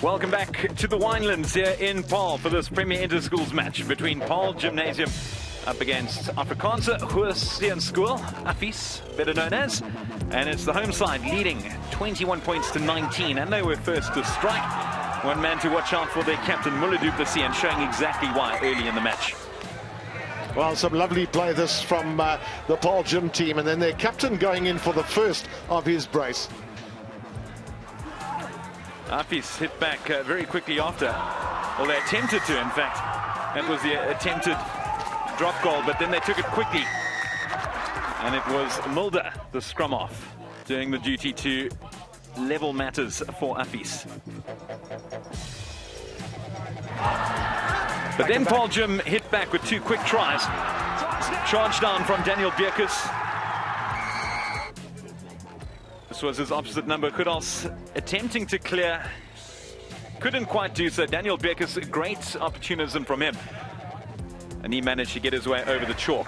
Welcome back to the Winelands here in Paarl for this Premier Interschools match between Paarl Gymnasium up against Afrikaans Hoër Seunskool, Affies, better known as. And it's the home side leading 21 points to 19, and they were first to strike. One man to watch out for their captain, Mulle du Plessis, and showing exactly why early in the match. Well, some lovely play this from the Paarl Gym team, and then their captain going in for the first of his brace. Affies hit back very quickly after. Well, they attempted to, in fact. That was the attempted drop goal, but then they took it quickly. And it was Mulder, the scrum off, doing the duty to level matters for Affies. But then Paarl Gym hit back with two quick tries. Charge down from Daniel Bierkes. This was his opposite number, Kudals, attempting to clear. Couldn't quite do so. Daniel Bierkes, great opportunism from him. And he managed to get his way over the chalk.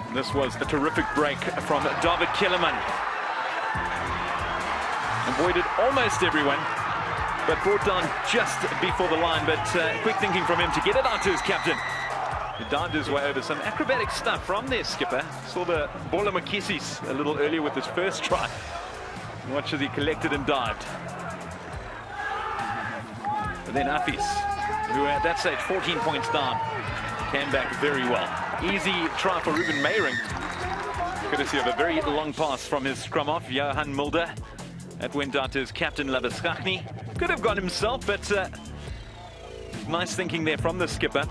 And this was a terrific break from David Kellerman. Avoided almost everyone, but brought down just before the line. But quick thinking from him to get it out to his captain. He dived his way over. Some acrobatic stuff from their skipper. Saw the Bola Makisis a little earlier with his first try. Watch as he collected and dived. And then Affies, who at that stage 14 points down, came back very well. Easy try for Ruben Meyering, courtesy of a very long pass from his scrum off, Johan Mulder. That went out to his captain, Labuschagne. Could have gone himself, but nice thinking there from the skipper.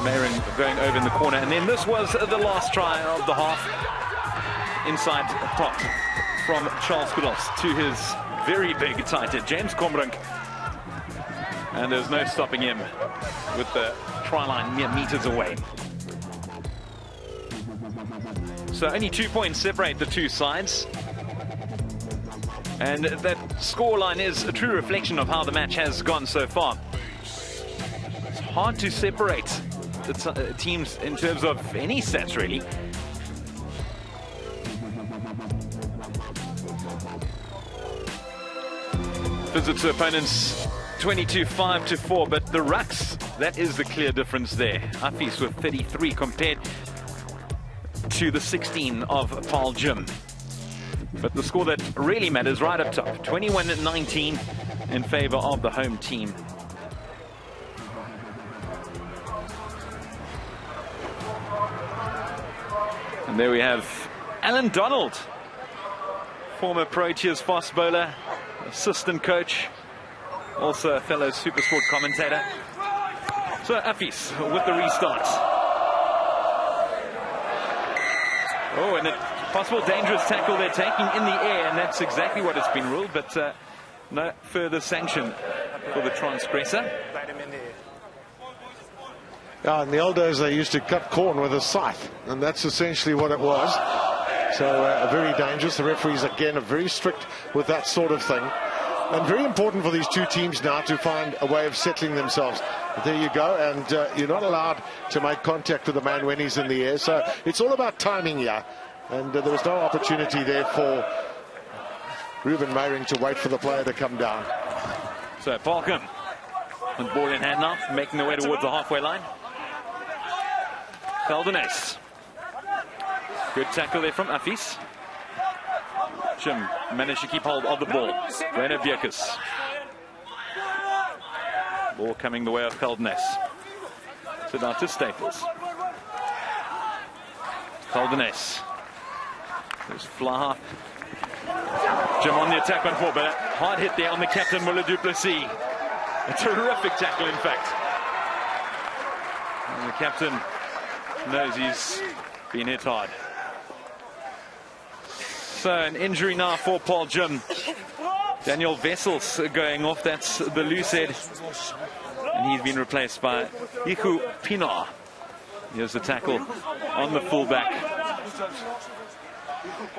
Meyering going over in the corner, and then this was the last try of the half. Inside top from Charles Kudals to his very big tight head, James Kombrink. And there's no stopping him with the try line mere meters away. So only 2 points separate the two sides. And that scoreline is a true reflection of how the match has gone so far. It's hard to separate the teams in terms of any sets, really. Visits to opponents 22-5-4, but the rucks, that is the clear difference there. Affies with 33 compared to the 16 of Paarl Gym. But the score that really matters right up top, 21-19 in favor of the home team. And there we have Alan Donald, former Proteas fast bowler, assistant coach, also a fellow SuperSport commentator. So Affies with the restart. Oh, and a possible dangerous tackle they're taking in the air, and that's exactly what it's been ruled, but no further sanction for the transgressor. Yeah, in the old days they used to cut corn with a scythe, and that's essentially what it was. So very dangerous. The referees again are very strict with that sort of thing, and very important for these two teams now to find a way of settling themselves. There you go, and you're not allowed to make contact with the man when he's in the air, so it's all about timing here. And there was no opportunity there for Ruben Meyering to wait for the player to come down. So Falcon with ball in hand now, making their way towards the halfway line. Feldenes. Good tackle there from Affies. Jim managed to keep hold of the ball. Reiner Bierkes. Ball coming the way of Feldenes. So now to Staples. Feldenes. There's Flaha. Jim on the attack on four, but a hard hit there on the captain, Mulle du Plessis. A terrific tackle, in fact. And the captain knows he's been hit hard. So an injury now for Paarl Gym. Daniel Wessels going off, that's the loose head. And he's been replaced by Iku Pinar. Here's the tackle on the fullback.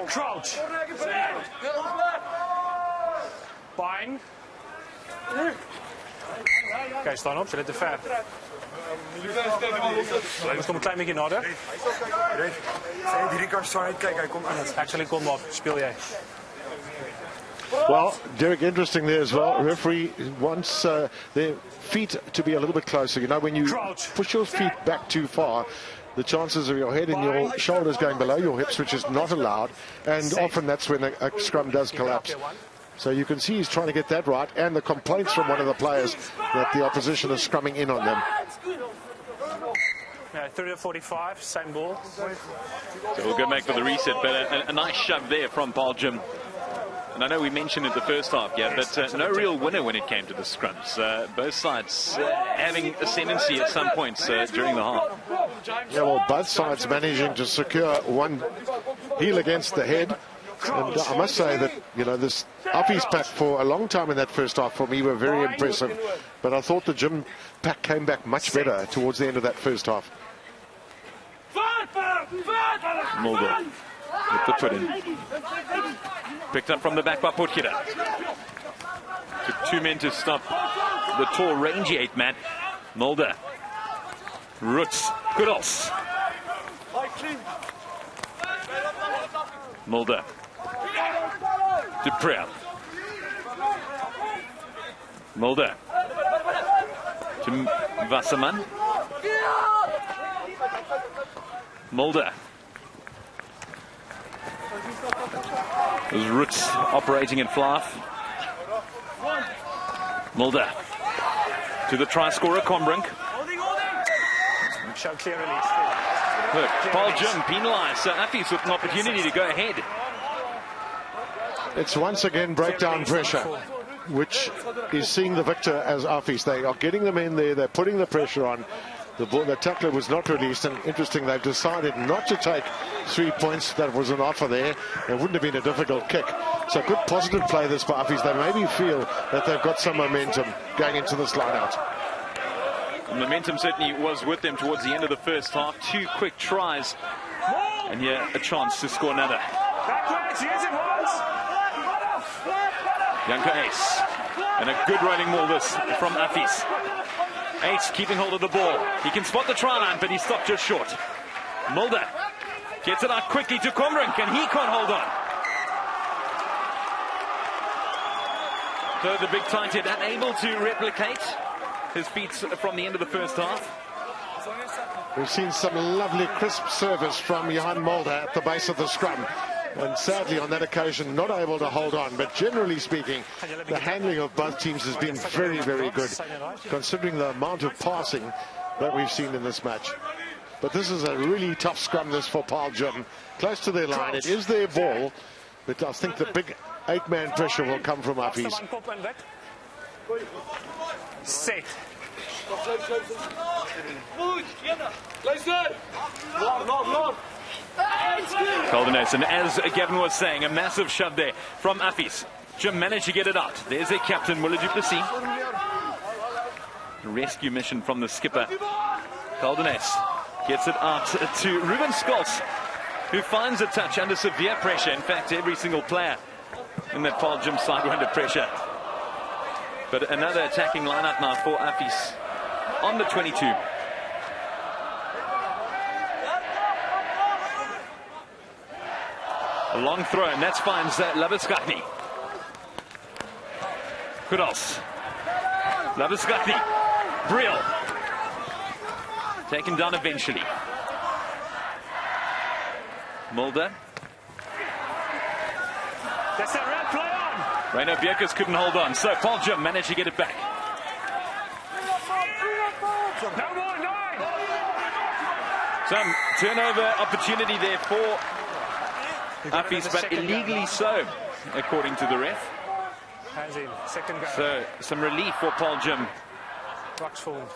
Crouch. Bind. Kijk, staan op, ze letten ver. Ons kom een klein beetje in orde. Actually, kom op. Speel jij. Well, Derek, interesting there as well. Referee wants their feet to be a little bit closer. You know, when you push your feet back too far, the chances of your head and your shoulders going below your hips, which is not allowed, and often that's when a scrum does collapse. So you can see he's trying to get that right, and the complaints from one of the players that the opposition is scrumming in on them. 30-45, same ball. So we'll go back for the reset, but a nice shove there from Paarl Gym. And I know we mentioned it the first half, yeah, but no real winner when it came to the scrums. Both sides having ascendancy at some points during the half. Yeah, well, both sides managing to secure one heel against the head. And I must say that, you know, this Affies pack for a long time in that first half for me were very impressive. But I thought the Gym pack came back much better towards the end of that first half. Mulder with the foot in. Picked up from the back by Potgieter. Took 2 men to stop the tall, rangy 8-man. Mulder. Roots. Goodals. Mulder. To Paarl. Mulder. To Wasserman. Mulder. There's Roots operating in fluff. Mulder. To the try scorer, Combrink. Show clear release. Look, Paarl Gym penalised, so Affies with an opportunity to go ahead. It's once again breakdown pressure, which is seeing the victor as Affies. They are getting them in there, they're putting the pressure on. The tackler was not released, and interesting, they've decided not to take 3 points. That was an offer there. It wouldn't have been a difficult kick. So good positive play this by Affies. They maybe feel that they've got some momentum going into this line-out. The momentum certainly was with them towards the end of the first half. 2 quick tries, and here a chance to score another. Janko Ace, and a good rolling ball this from Affies. Ace keeping hold of the ball. He can spot the try line, but he stopped just short. Mulder gets it out quickly to Combrink, and he can't hold on. So the big tight head unable to replicate his feet from the end of the first half. We've seen some lovely crisp service from Johan Mulder at the base of the scrum. And sadly, on that occasion, not able to hold on. But generally speaking, the handling of both teams has been very, very good, considering the amount of passing that we've seen in this match. But this is a really tough scrum, this for Paarl Gym. Close to their line. It is their ball. But I think the big 8-man pressure will come from Affies. Set. Goldeness, and as Gavin was saying, a massive shove there from Affies. Gym managed to get it out. There's their captain, Willa du Plessis. Rescue mission from the skipper. Goldeness gets it out to Ruben Scholz, who finds a touch under severe pressure. In fact, every single player in that Paarl Gym side were under pressure. But another attacking lineup now for Affies on the 22. A long throw, and that finds Labuskatni. Goodals. Labuskatni. Brill. Taken down eventually. Mulder. That's a red play on. Reino Bjerkes couldn't hold on, so Paarl Gym managed to get it back. No more, 9. Some turnover opportunity there for Affies, but illegally so, according to the ref. Hands in, second go. So some relief for Paarl Gym. Rocks forward.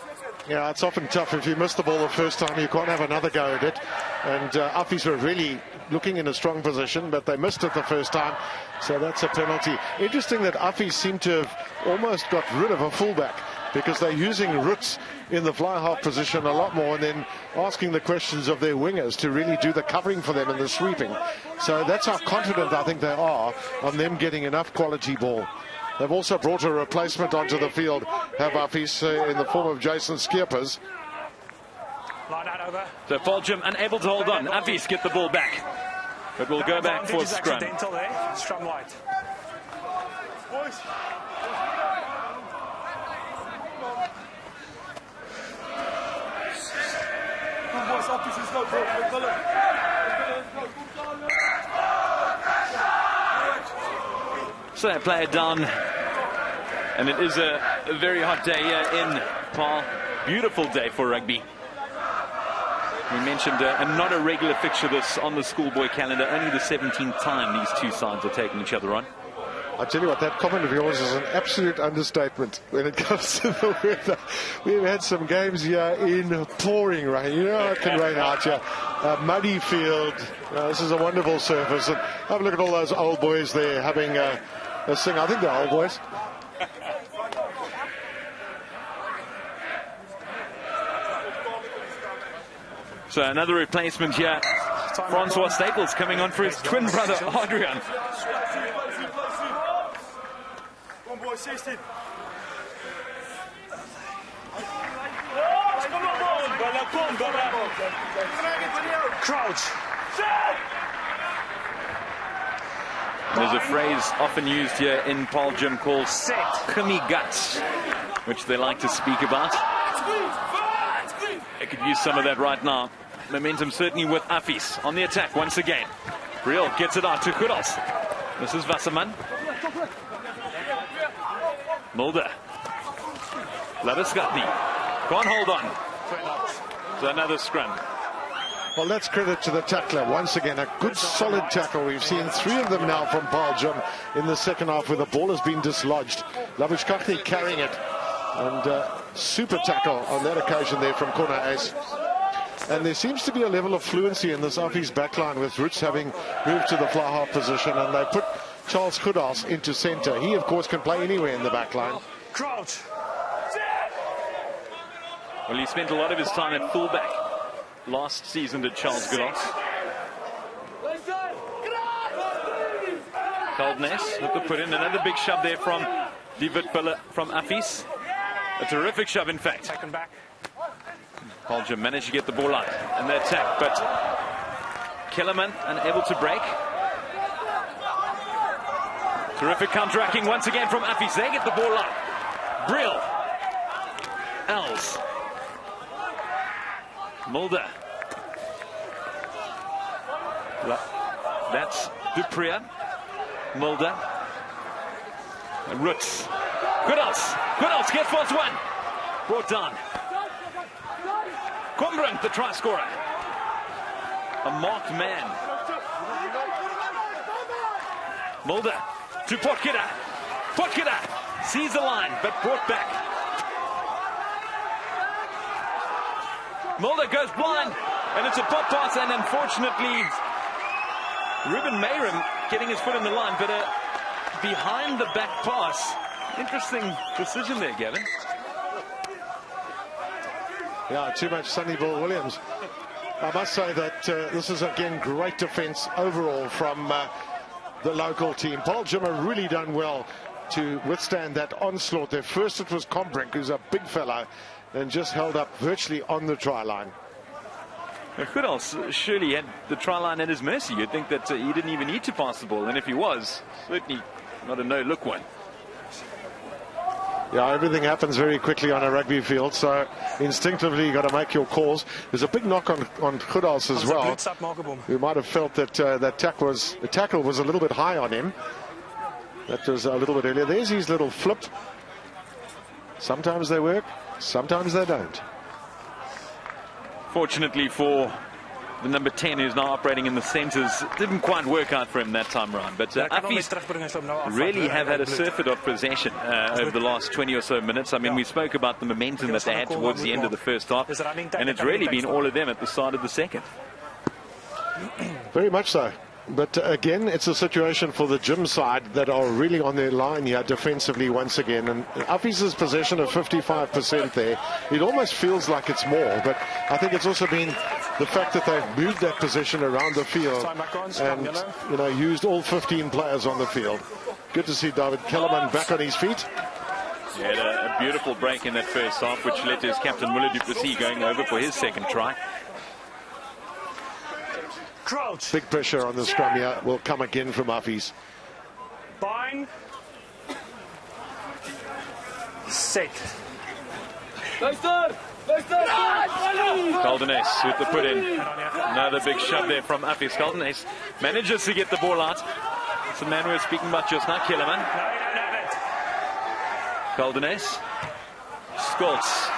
Yeah, it's often tough. If you miss the ball the first time, you can't have another go at it. And Affies were really looking in a strong position, but they missed it the first time. So that's a penalty. Interesting that Affies seem to have almost got rid of a fullback, because they're using Roots in the fly half position a lot more, and then asking the questions of their wingers to really do the covering for them and the sweeping. So that's how confident I think they are on them getting enough quality ball. They've also brought a replacement onto the field, have Affies, in the form of Jason Skeepers. Line out over. So Paarl unable to hold on. Affies get the ball back. But we'll go back for scrum. There. Scrum wide. Boys. So they play it down. And it is a very hot day here in Paarl. Beautiful day for rugby. We mentioned not a regular fixture this on the schoolboy calendar. Only the 17th time these two sides are taking each other on. I tell you what, that comment of yours is an absolute understatement when it comes to the weather. We've had some games here in pouring rain. You know it can rain out here. A muddy field. This is a wonderful surface. And have a look at all those old boys there having a sing. I think they're old boys. So another replacement here. Francois Staples coming on for his twin brother, Adrian. Crouch. There's a phrase often used here in Paarl Gym called "Gimme guts," which they like to speak about. They could use some of that right now. Momentum certainly with Affies on the attack once again. Paarl gets it out to Kudos. This is Wasserman. Mulder. Lavisgatni. Can't hold on. So another scrum. Well, that's credit to the tackler. Once again, a good solid tackle. We've seen 3 of them now from Paarl Gym in the second half where the ball has been dislodged. Lavisgatni carrying it. And super tackle on that occasion there from corner ace. And there seems to be a level of fluency in this Affies backline with Roots having moved to the fly half position, and they put Charles Kudos into centre. He, of course, can play anywhere in the backline. Crouch. Well, he spent a lot of his time at fullback last season, did Charles Kudos. Coldness with the put in. Another big shove there from David Piller from Affies. A terrific shove, in fact. Taken back. Paarl Gym managed to get the ball out and the attack, but Kellerman unable to break. Terrific counteracting once again from Affies. They get the ball out. Brill. Els. Mulder. That's Dupria. Mulder. And Roots. Kudos gets first one. Brought down. Kumbrand, the try scorer. A marked man. Mulder to Potkida. Potkida sees the line, but brought back. Mulder goes blind, and it's a pop pass, and unfortunately, Ruben Mayram getting his foot in the line, but a behind the back pass. Interesting decision there, Gavin. Yeah, too much Sonny Bill Williams. I must say that this is, again, great defence overall from the local team. Paarl Gym have really done well to withstand that onslaught there. First it was Combrink, who's a big fellow, and just held up virtually on the try line. Kudos surely had the try line at his mercy. You'd think that he didn't even need to pass the ball, and if he was, certainly not a no-look one. Yeah, everything happens very quickly on a rugby field, so instinctively you got to make your calls. There's a big knock on Kudos as well, who might have felt that that tackle was a little bit high on him. That was a little bit earlier. There's his little flip. Sometimes they work, sometimes they don't. Fortunately for the number 10, who's now operating in the centres, didn't quite work out for him that time round. But Affies really have had a surfeit of possession over the last 20 or so minutes. I mean, we spoke about the momentum that they had towards the end of the first half, and it's really been all of them at the start of the second. Very much so. But again, it's a situation for the Gym side that are really on their line here defensively once again. And Affies' possession of 55% there, it almost feels like it's more. But I think it's also been the fact that they've moved that possession around the field and, used all 15 players on the field. Good to see David Kellerman back on his feet. He had a beautiful break in that first half, which led to his captain, Muller du Plessis, going over for his second try. Crouch. Big pressure on the scrum here will come again from Affies. Bind. Set. Caldenes with the put in. Another big shove there from Affies. Caldenes manages to get the ball out. It's the man we were speaking about just now, Kellerman. No, you don't have it. Caldenes. Skolts.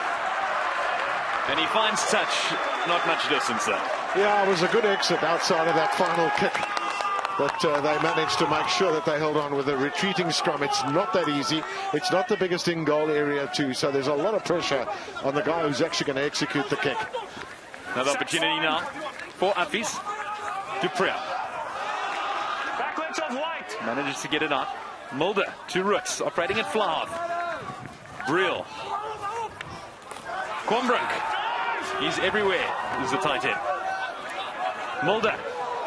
And he finds touch. Not much distance there. Yeah, it was a good exit outside of that final kick. But they managed to make sure that they held on with a retreating scrum. It's not that easy. It's not the biggest in-goal area too. So there's a lot of pressure on the guy who's actually going to execute the kick. Another opportunity now for Affies. Dupree. Backwards of White. Manages to get it out. Mulder to Roots, operating at Flav. Brill. Kwambrink. He's everywhere. Is the tight end. Mulder.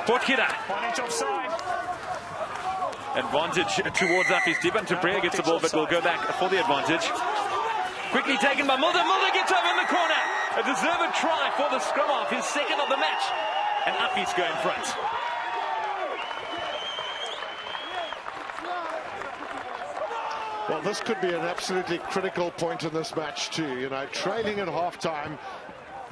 Portkira. 1 inch offside. Advantage towards Affies. Divan Dupree gets the ball, but will go back for the advantage. Quickly taken by Mulder. Mulder gets over in the corner. A deserved try for the scrum half, his second of the match. And Affies go in front. Well, this could be an absolutely critical point in this match too. You know, trailing at half-time.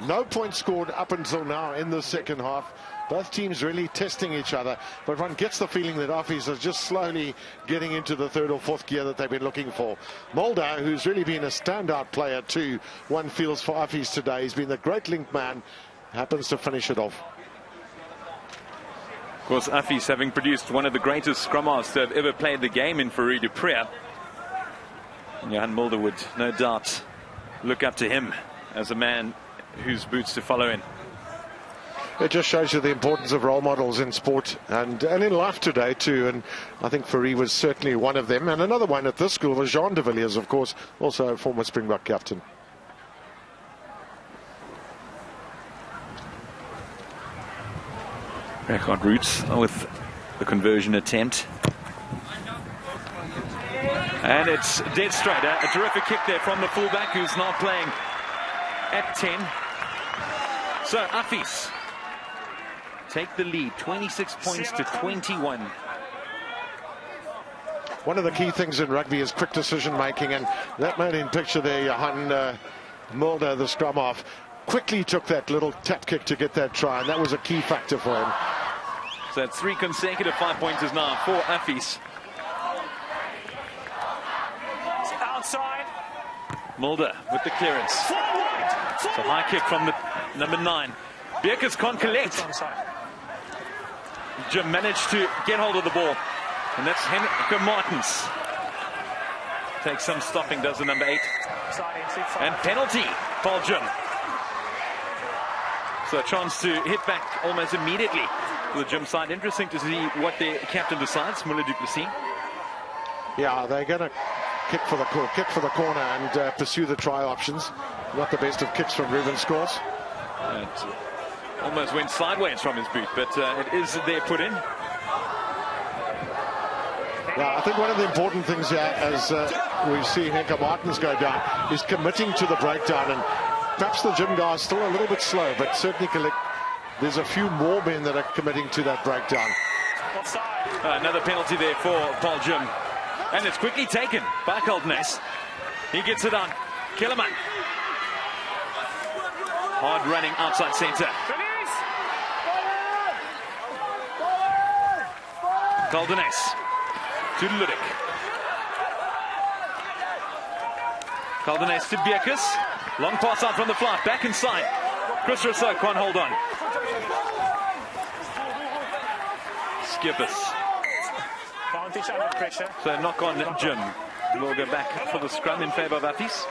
No points scored up until now in the second half. Both teams really testing each other, but one gets the feeling that Affies are just slowly getting into the third or fourth gear that they've been looking for. Mulder, who's really been a standout player too, one feels for Affies today. He's been the great link man, happens to finish it off. Of course, Affies having produced one of the greatest scrum halves to have ever played the game in Farid Dupree. And Johan Mulder would no doubt look up to him as a man whose boots to follow in. It just shows you the importance of role models in sport and in life today too, and I think Farid was certainly one of them. And another one at this school was Jean de Villiers, of course, also a former Springbok captain. Record Roots with the conversion attempt. And it's dead straight. A terrific kick there from the fullback, who's now playing at 10. So Affies take the lead, 26 points to 21. One of the key things in rugby is quick decision making, and that man in picture there, Johan Mulder, the scrum half, quickly took that little tap kick to get that try, and that was a key factor for him. So that's 3 consecutive 5-pointers now for Affies. Outside. Mulder with the clearance. It's a high kick from the number 9. Beerkes can't collect. Jim managed to get hold of the ball. And that's Henrique Martens. Takes some stopping, does the number 8. And penalty, Paarl Jim. So a chance to hit back almost immediately to the Jim side. Interesting to see what their captain decides, Muller du Plessis. Yeah, they're going to kick for the corner and pursue the try options. Not the best of kicks from Ruben Skolts. It almost went sideways from his boot, but it is there put in. Yeah, I think one of the important things here, as we see Henrique Martens go down, is committing to the breakdown. And perhaps the Gym guys still a little bit slow, but certainly there's a few more men that are committing to that breakdown. Another penalty there for Paarl Jim. And it's quickly taken by Caldenes. He gets it on. Kellerman. Hard running outside centre. Caldenes to Ludik. Caldenes to Beerkes. Long pass out from the flat. Back inside. Chris Rousseau can't hold on. Skippers. So knock on Jim. We'll go back for the scrum in favour of Affies.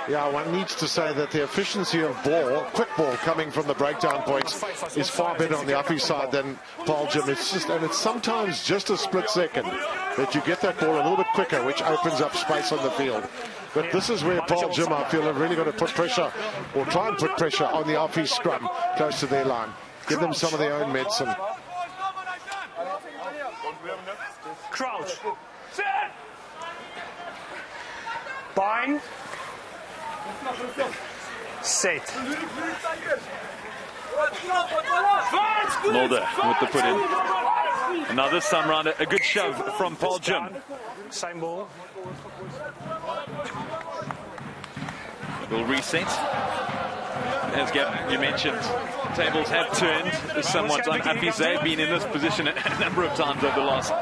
Yeah, one needs to say that the efficiency of quick ball coming from the breakdown points is far better on the Affies side than Paarl Jim. It's sometimes just a split second that you get that ball a little bit quicker, which opens up space on the field. But this is where Paarl Jim, I feel, have really got to put pressure, or try and put pressure on the Affies scrum close to their line. Give them some of their own medicine. Crouch. Bind. Set. Mulder with the put in. Now this time round, a good shove from Paarl Gym. Same ball. Will reset. As Gavin, you mentioned, tables have turned somewhat on Affies. They've been in this position a number of times over the last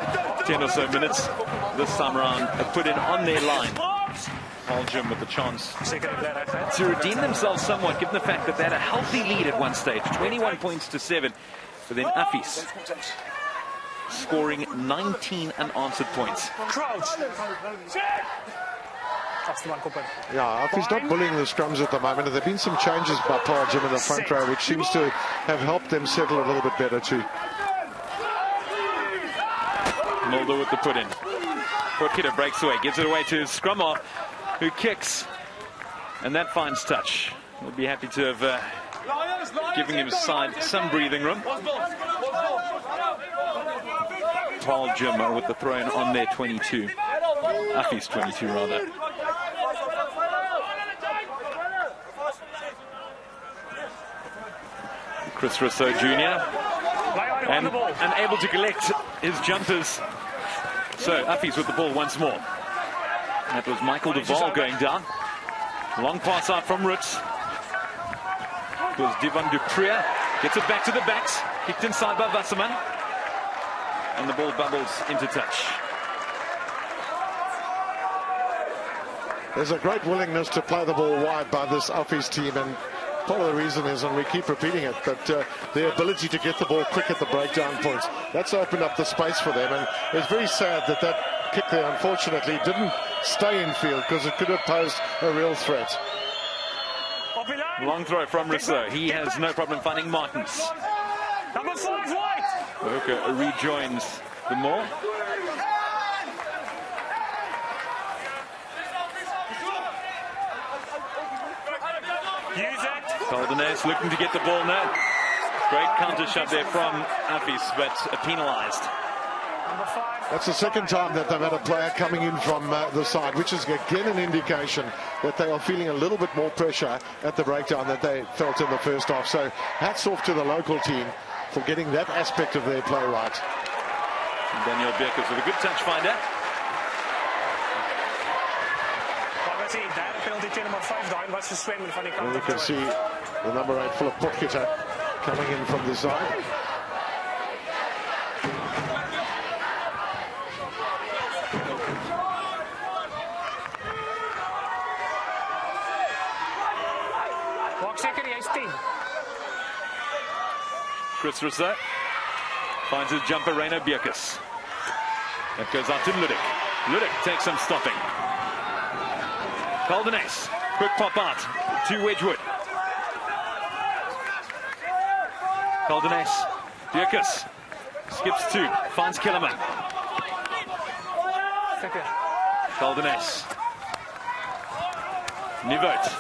10 or so minutes. This time around, a put in on their line. Paarl Gym with the chance to redeem themselves somewhat, given the fact that they had a healthy lead at one stage, 21 points to 7. But then Affies scoring 19 unanswered points. Crouch. Yeah, Affies not bullying the scrums at the moment. There have been some changes by Paarl Gym in the front row, which seems to have helped them settle a little bit better too. Mulder with the put in. Portkidder breaks away, gives it away to scrum off, who kicks, and that finds touch. We'll be happy to have giving him side some breathing room. Paarl Gym with the throw in on their 22. Affies 22 rather. Chris Rousseau Jr. and unable to collect his jumpers. So Affies with the ball once more. That was Michael Duval going down. Long pass out from Roots. It was Divan Dupree. Gets it back to the backs. Kicked inside by Wasserman. And the ball bubbles into touch. There's a great willingness to play the ball wide by this Affies team, and part of the reason is, and we keep repeating it, but their ability to get the ball quick at the breakdown points. That's opened up the space for them, and it's very sad that that kick there unfortunately didn't stay in field, because it could have posed a real threat. Long throw from Rousseau. He has no problem finding Martins. Number 5 White. Hoër rejoins the maul. Use it. Caldenes looking to get the ball now. Great counter shot there from Affies, but penalised. Number 5. That's the second time that they've had a player coming in from the side, which is again an indication that they are feeling a little bit more pressure at the breakdown that they felt in the first half. So hats off to the local team for getting that aspect of their play right. And Daniel Beckers with a good touch finder. And you can see the number 8 Philip Portkidder coming in from the side. Chris Rousseau finds his jumper, Reino Beckers. That goes out to Ludik. Ludik takes some stopping. Caldenes, quick pop out to Wedgwood. Caldenes, Beckers skips 2, finds Kellerman. Caldenes, Nivot.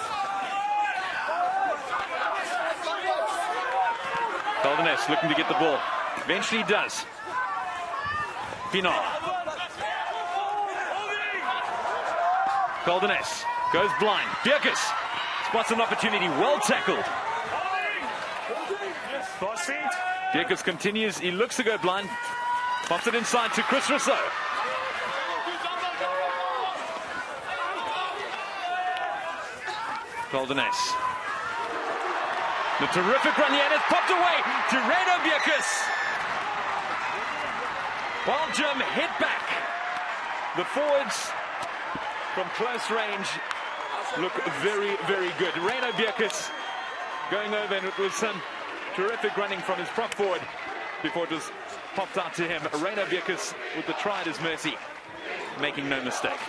Caldenes looking to get the ball. Eventually does. Pienaar. Caldenes goes blind. Beckers spots an opportunity. Well tackled. Beckers continues. He looks to go blind. Pops it inside to Chris Rousseau. Caldenes. The terrific run here, and it's popped away to Reino Beckers. Paarl Gym hit back. The forwards from close range look very, very good. Reino Beckers going over, and it was some terrific running from his prop forward before it was popped out to him. Reino Beckers with the try at his mercy, making no mistake.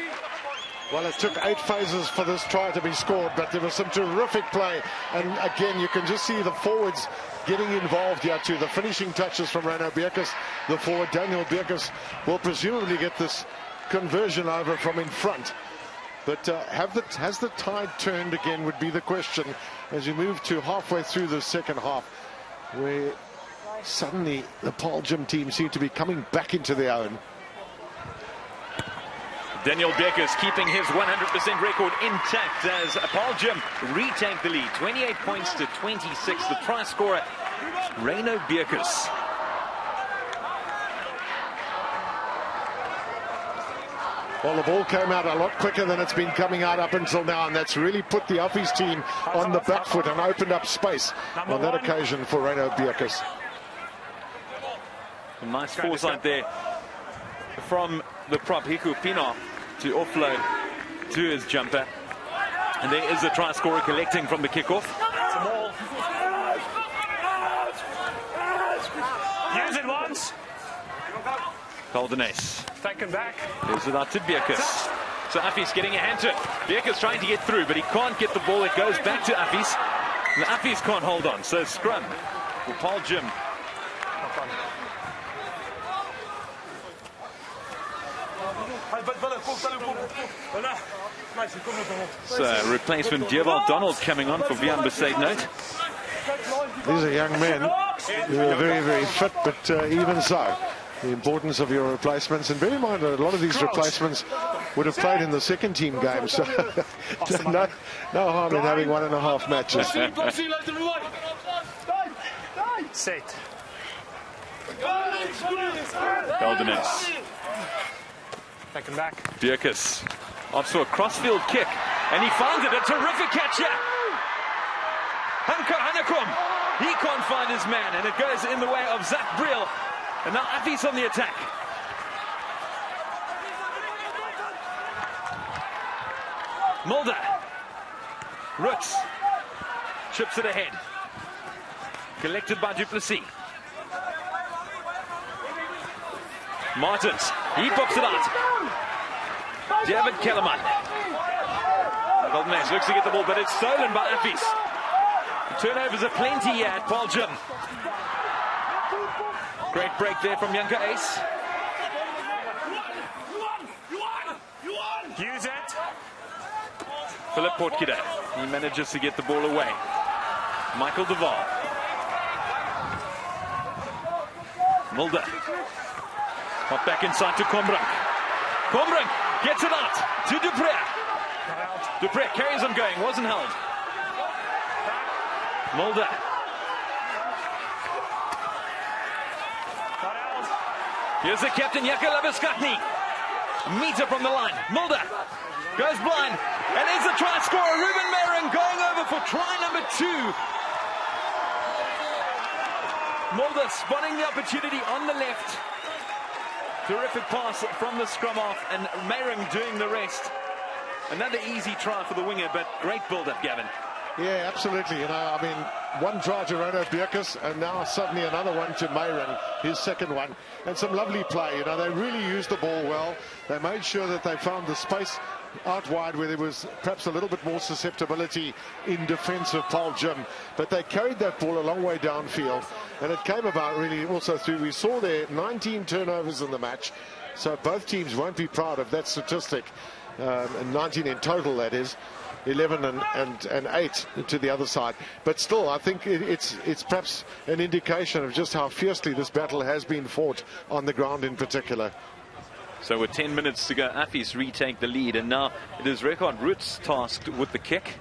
Well, it took 8 phases for this try to be scored, but there was some terrific play. And again, you can just see the forwards getting involved here too. The finishing touches from Reino Beckers. The forward, Daniel Beckers, will presumably get this conversion over from in front. But has the tide turned again would be the question as you move to halfway through the second half, where suddenly the Paarl Gym team seem to be coming back into their own. Daniel Beckers keeping his 100% record intact as Paarl Gym retake the lead. 28 points to 26. The try scorer, Reino Beckers. Well, the ball came out a lot quicker than it's been coming out up until now, and that's really put the Affies team on the back foot and opened up space on that occasion for Reino Beckers. A nice foresight there from the prop Hiku Pina to offload to his jumper. And there is the try scorer collecting from the kickoff. It's a ball. Use it once. Caldenes. Taken back. There's it out to Beckers. So Affies getting a hand to it. Beckers trying to get through, but he can't get the ball. It goes back to Affies. And the Affies can't hold on. So scrum for Paarl Gym. So replacement Dewald Donald coming on for Vian Besaidnout. These are young men who are very, very fit, but even so, the importance of your replacements. And bear in mind that a lot of these replacements would have played in the second team game, so no harm in having 1.5 matches. Set. Caldenes. Taken back. Beckers off to a crossfield kick, and he finds it. A terrific catch here. Hanko Hanekom. He can't find his man, and it goes in the way of Zach Briel. And now Affies on the attack. Mulder. Roots. Chips it ahead. Collected by Du Plessis. Martins. He pops it out. David Kellerman. Goldenes looks to get the ball, but it's stolen by Affies. Turnovers are plenty here at Paarl Gym. Great break there from Janka Ace. Use it. Philip Portkida. He manages to get the ball away. Michael de Waal. Mulder. Hot back inside to Kombrink. Kombrink gets it out to Dupré. Dupré carries on going, wasn't held. Mulder. Here's the captain, Jaco Labuskatni. Meter from the line. Mulder goes blind. And there's the try scorer, Ruben Meyering, going over for try number 2. Mulder spotting the opportunity on the left. Terrific pass from the scrum off, and Meyering doing the rest. Another easy try for the winger, but great build-up, Gavin. Yeah, absolutely. You know, I mean, one try to Reino Beckers, and now suddenly another one to Meyering, his second one. And some lovely play. You know, they really used the ball well. They made sure that they found the space out wide where there was perhaps a little bit more susceptibility in defense of Paarl Gym. But they carried that ball a long way downfield. And it came about really also through, we saw there 19 turnovers in the match. So both teams won't be proud of that statistic. 19 in total, that is. 11 and 8 to the other side, but still I think it's perhaps an indication of just how fiercely this battle has been fought on the ground in particular. So with 10 minutes to go, Affies retake the lead, and now it is Record Roots tasked with the kick.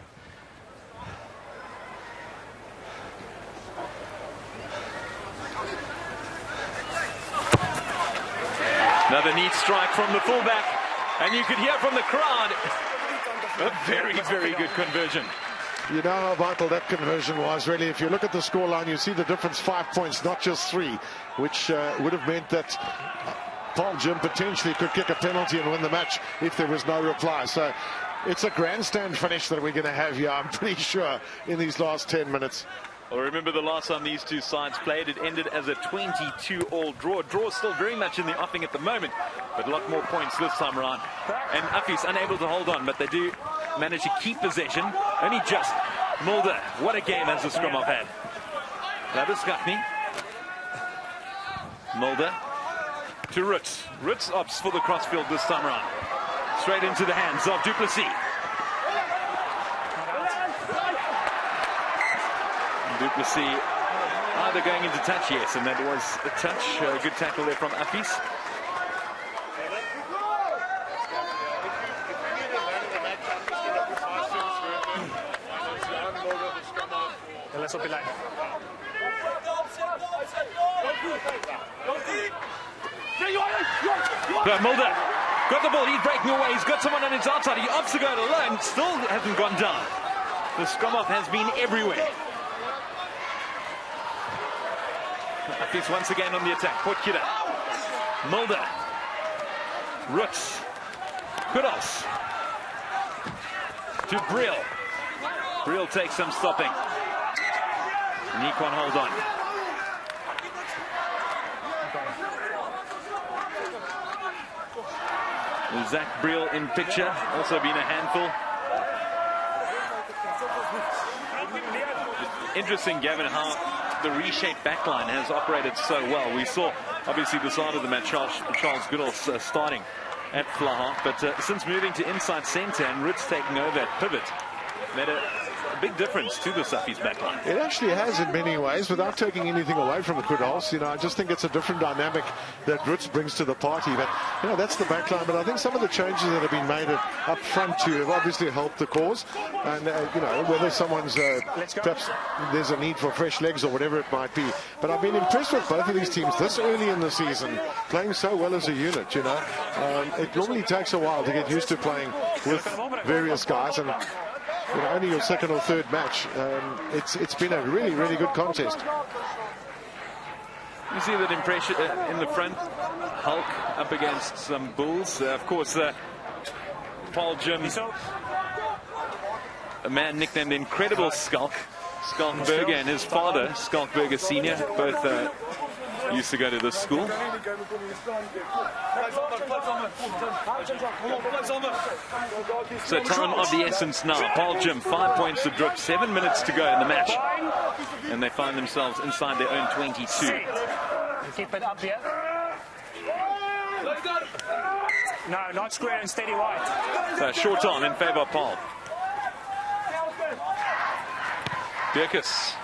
Another neat strike from the fullback, and you could hear from the crowd a very, very good conversion. You know how vital that conversion was, really. If you look at the scoreline, you see the difference, 5 points, not just 3, which would have meant that Paarl Gym potentially could kick a penalty and win the match if there was no reply. So it's a grandstand finish that we're going to have here, I'm pretty sure, in these last 10 minutes. Well, remember the last time these two sides played, it ended as a 22-all draw. Draw still very much in the offing at the moment, but a lot more points this time around. And Affies unable to hold on, but they do manage to keep possession. Only just. Mulder, what a game has the scrum off had. Labuskatni. Mulder to Roots. Roots opts for the crossfield this time around. Straight into the hands of Du Plessis. Du Plessis either going into touch, yes, and that was a touch. Good tackle there from Affies. Pas op die lyn. Mulder got the ball, he's breaking away, he's got someone on his outside, he opts to go it alone, still hasn't gone down. The scrum off has been everywhere. Affies once again on the attack, Potkira, Mulder, Roots, Kudos, to Brill. Brill takes some stopping. And he can't hold on. Zach Brill in picture, also been a handful. Interesting, Gavin, how the reshaped backline has operated so well. We saw, obviously, the side of the match, Charles Goodall starting at fly half, but since moving to inside centre and Roots taking over at pivot, made a big difference to the Affies backline. It actually has in many ways, without taking anything away from the Kudals. You know, I just think it's a different dynamic that Roots brings to the party. But, you know, that's the backline. But I think some of the changes that have been made up front too have obviously helped the cause. And, you know, whether someone's, perhaps there's a need for fresh legs or whatever it might be. But I've been impressed with both of these teams this early in the season, playing so well as a unit, you know. It normally takes a while to get used to playing with various guys. And you know, only your second or third match. It's been a really, really good contest. You see that impression in the front. Hulk up against some Bulls. Of course, Paarl Jim, a man nicknamed Incredible Skalk. Skalkberger and his father, Skalkberger Sr., both used to go to this school. So time of the essence now. Paarl Jim, 5 points to drop, 7 minutes to go in the match. And they find themselves inside their own 22. Keep it up here. No, not square and steady wide. So short on in favour of Paarl. Birkus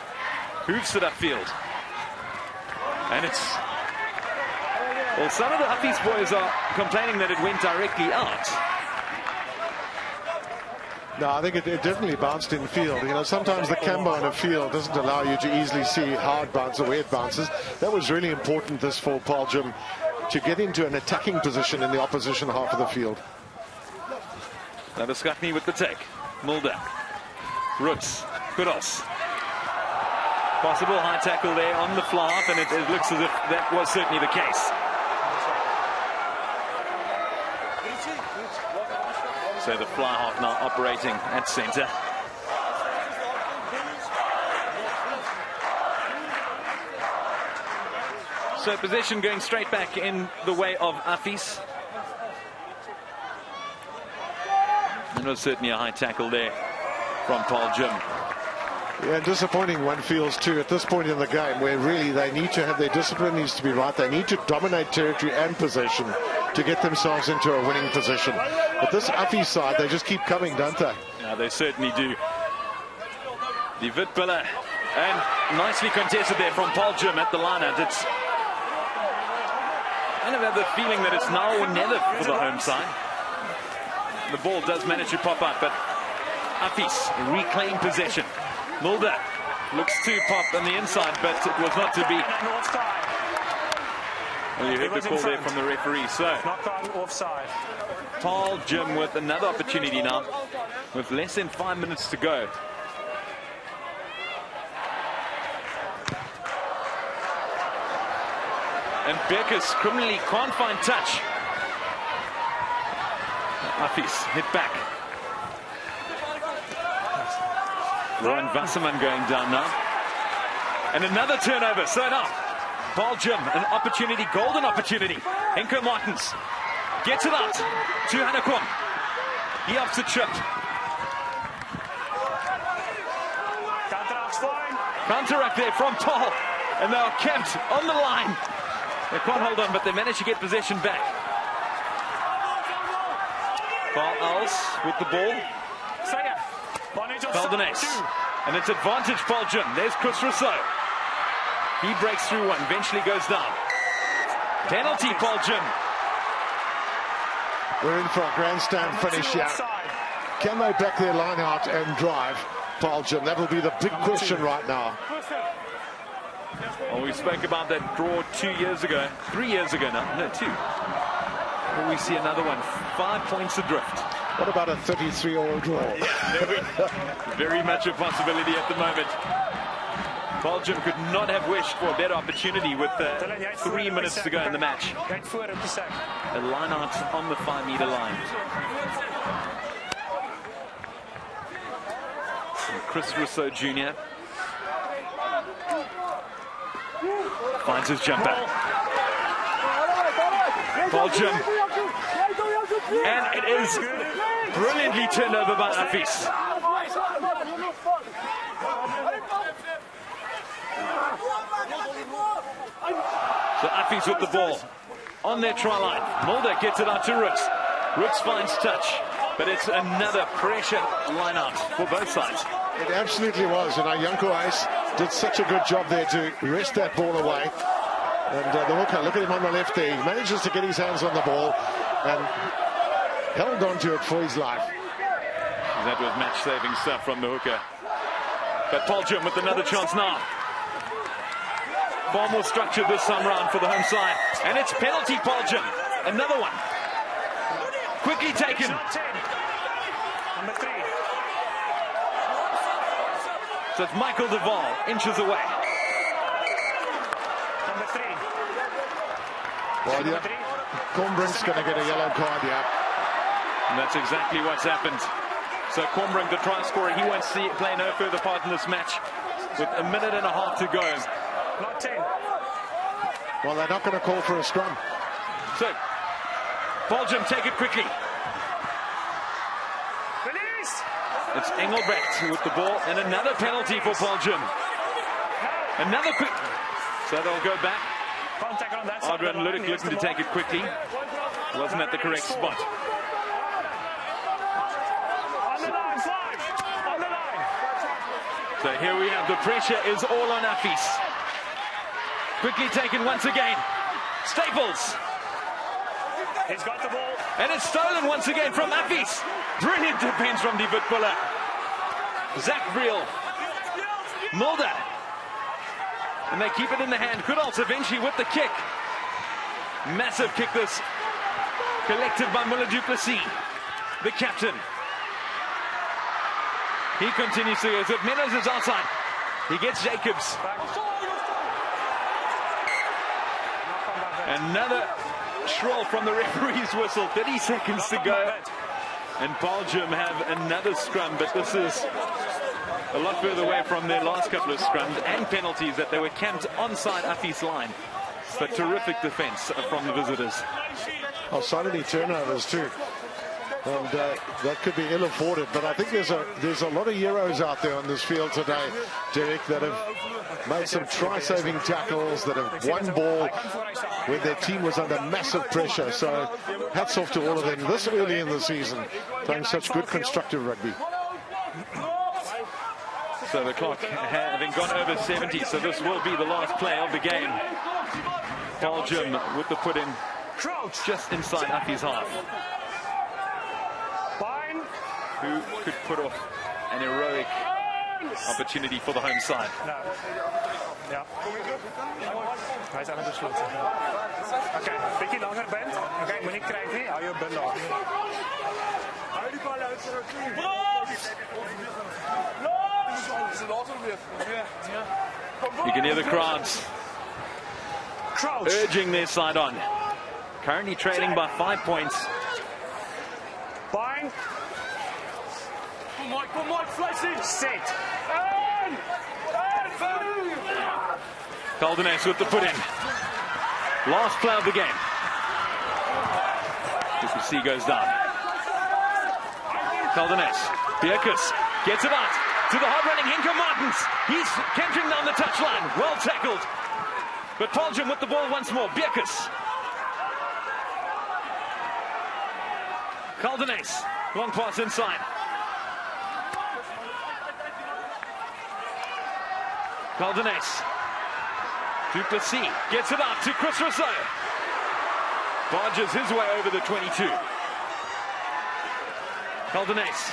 hooves it upfield. And it's... Well, some of the Affies boys are complaining that it went directly out. No, I think it definitely bounced in field. You know, sometimes the camber on a field doesn't allow you to easily see hard bounce or where it bounces. That was really important this for Paarl Jim, to get into an attacking position in the opposition half of the field. Now the Skakni with the take. Mulder. Roots. Kudos. Possible high tackle there on the fly half, and it looks as if that was certainly the case. So the fly half now operating at centre. So possession going straight back in the way of Affies. It was certainly a high tackle there from Paarl Jim. Yeah, disappointing one feels too at this point in the game, where really they need to have their discipline needs to be right. They need to dominate territory and possession to get themselves into a winning position. But this Affies side, they just keep coming, don't they? Yeah, they certainly do. The Witpiller, and nicely contested there from Paarl Jim at the line out. It's kind of have the feeling that it's now or never for the home side. The ball does manage to pop up, but Affies reclaim possession. Mulder looks to pop on the inside, but it was not to be. Well, you heard the call there from the referee. So, Knock-on offside. Paarl Jim with another opportunity now, with less than 5 minutes to go. And Birkus criminally can't find touch. Affies hit back. Ryan Wasserman going down now. And another turnover. So now, Paarl Jim, an opportunity, golden opportunity. Henko Martens gets it out to Hanakom. He opts the trip. Counteract there from Paarl. And they are camped on the line. They can't hold on, but they manage to get possession back. Paarl Als with the ball. Valdenes. And it's advantage Paarl Jim. There's Chris Rousseau. He breaks through one, eventually goes down. Penalty, Paarl Jim. We're in for a grandstand finish here. Can they back their line out and drive? Paarl Jim? That will be the big question right now. Well, we spoke about that draw 2 years ago, 3 years ago now, no, 2. Will we see another one? 5 points adrift. What about a 33-all draw? Very much a possibility at the moment. Paarl Jim could not have wished for a better opportunity with 3 minutes to go in the match. A line out on the 5-meter line. And Chris Rousseau Jr. finds his jumper. Paarl Jim. And it is brilliantly turned over by Affies. So Affies with the ball on their try line. Mulder gets it out to Rooks. Rooks finds touch, but it's another pressure line out for both sides. It absolutely was, and Janko Ice did such a good job there to wrest that ball away. And the hooker, look at him on the left there. He manages to get his hands on the ball and held on to it for his life. That was match-saving stuff from the hooker. But Paarl Jim with another chance now. Far more structured this time round for the home side. And it's penalty Paarl Jim. Another one. Quickly taken. Number 3. So it's Michael Duval, inches away. Number 3. Well, yeah, Cornbrink's going to get a yellow card, yeah. And that's exactly what's happened. So Cornbrink, the try scorer, he won't play no further part in this match with a minute and a half to go. Not 10. Well, they're not going to call for a scrum. So, Paarl Jim, take it quickly. Release! It's Engelbrecht with the ball, and another penalty for Paarl Jim. Another quick. So they'll go back. Contact on that side. Adrian Ludick looking to take it quickly. Wasn't at the correct spot. On the line, 5. On the line. So here we have the pressure is all on Affies. Quickly taken once again. Staples. He's got the ball. And it's stolen once again from Affies. Brilliant defense from David Buller. Zach Briel. Mulder. And they keep it in the hand. Goodals eventually with the kick. Massive kick this. Collected by Muller du Plessis, the captain. He continues to go. So Meadows is outside. He gets Jacobs. Another shrill from the referee's whistle. 30 seconds to go. And Paarl Jim have another scrum, but this is a lot further away from their last couple of scrums and penalties that they were camped onside Affies line. But terrific defense from the visitors. Oh, so many turnovers too. And that could be ill-afforded, but I think there's a lot of Euros out there on this field today, Derek, that have made some try-saving tackles, that have won ball when their team was under massive pressure. So hats off to all of them this early in the season, playing such good constructive rugby. So the clock having gone over 70, so this will be the last play of the game. Paarl Jim with the put-in just inside Affies' half. Who could put off an heroic opportunity for the home side? No. Ja. Hij is aan het besluiten. Oké, beetje langer bent. Oké, moet niet krijgen nie. Hou je bund af. Hou die bal uit zijn knie. You can hear the crowds urging their side on. Currently trailing by 5 points. Bind. Kom Mike, flexie. Sit. Caldenes with the put-in. Last play of the game. C goes down. Caldenes. Bierkus gets it out to the hard-running Henko Martens. He's cantering down the touchline. Well tackled. But Paarl Jim with the ball once more. Bierkus. Caldenes. Long pass inside. Caldenes. Du Plessis gets it out to Chris Rousseau. Barges his way over the 22. Caldenes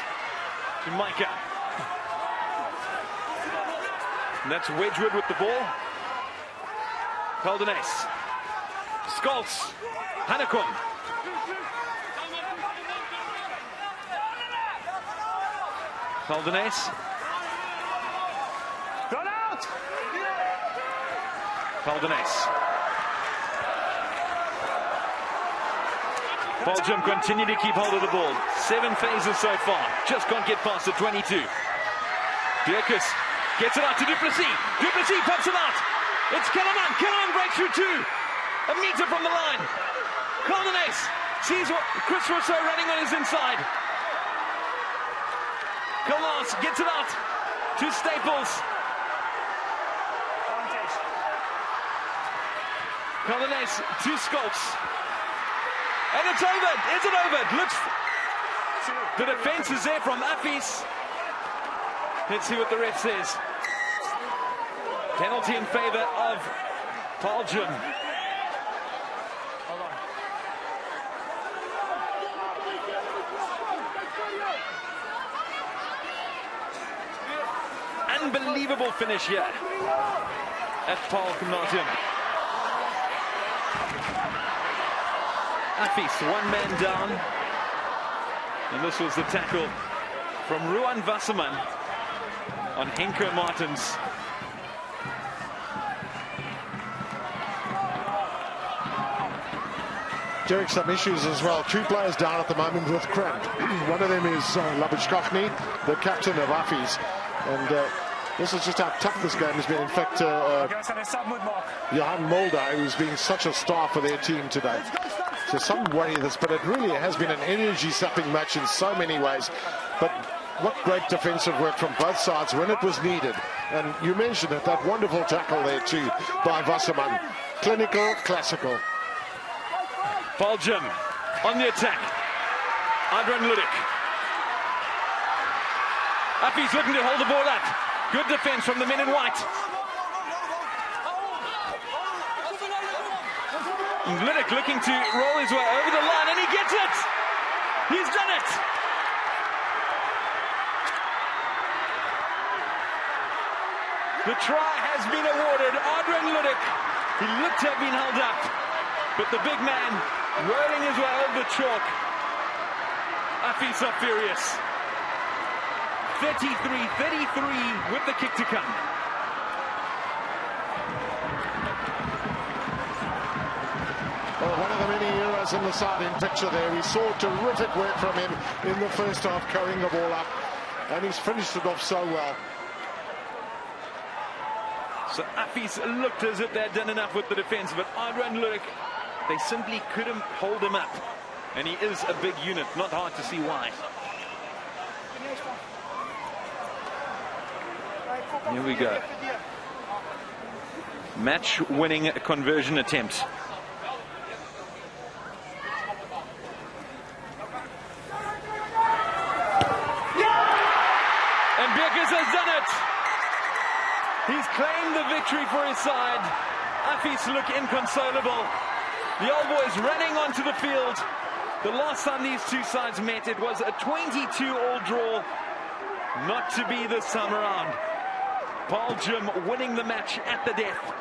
to Micah. And that's Wedgwood with the ball. Caldenes. Scholz. Hanekom. Caldenes. Run out! Caldenes. Paarl continue to keep hold of the ball. 7 phases so far. Just can't get past the 22. Dierkus gets it out to Duplessis. Duplessis pops it out. It's Kellerman. Kellerman breaks through 2. A meter from the line. Caldenes sees what Chris Rousseau running on his inside. Caldenes gets it out to Staples. Caldenes to Scholz. And it's over. Is it over? It looks. The defense is there from Affies. Let's see what the ref says. Penalty in favor of Paarl. Unbelievable finish here at Paarl Gimnasium. Affies, 1 man down. And this was the tackle from Ruan Wasserman on Henko Martens. Derek, some issues as well. 2 players down at the moment with cramp. One of them is Labishkovny, the captain of Affies. And this is just how tough this game has been. In fact, Johan Mulder, who's been such a star for their team today. So some worry this, but it really has been an energy-sapping match in so many ways. But what great defensive work from both sides when it was needed. And you mentioned it, that wonderful tackle there too by Wasserman. Clinical, classical. Paarl on the attack. Adrian Ludik. Affies looking to hold the ball up. Good defense from the men in white. Ludik looking to roll his way over the line, and he gets it! He's done it! The try has been awarded. Adrian Ludik. He looked to have been held up, but the big man rolling his way over the chalk. Affies are furious. 33-33 with the kick to come. Well, one of the many heroes in the side in picture there. We saw terrific work from him in the first half, carrying the ball up, and he's finished it off so well. So Affies looked as if they'd done enough with the defense, but Adrian Ludik, they simply couldn't hold him up. And he is a big unit, not hard to see why. Here we go. Match-winning conversion attempt. And Beckers has done it. He's claimed the victory for his side. Affies look inconsolable. The old boys running onto the field. The last time these two sides met, it was a 22-all draw. Not to be this time around. Paarl winning the match at the death.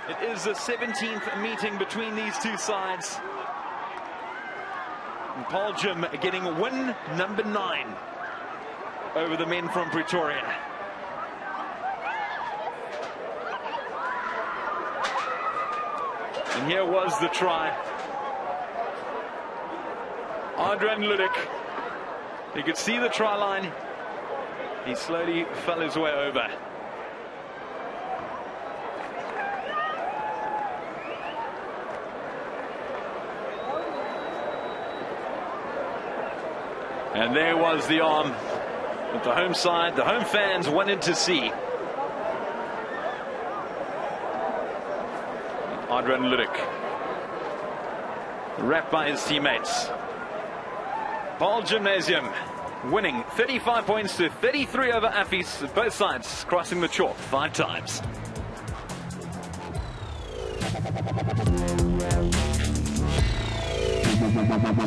It is the 17th meeting between these two sides. And Paarl getting win number 9 over the men from Pretoria. And here was the try. Adrian Ludik. You could see the try line. He slowly fell his way over. And there was the arm that the home side, the home fans wanted to see. Adrian Ludik, wrapped by his teammates. Paarl Gymnasium winning 35 points to 33 over Affies, both sides crossing the chalk 5 times.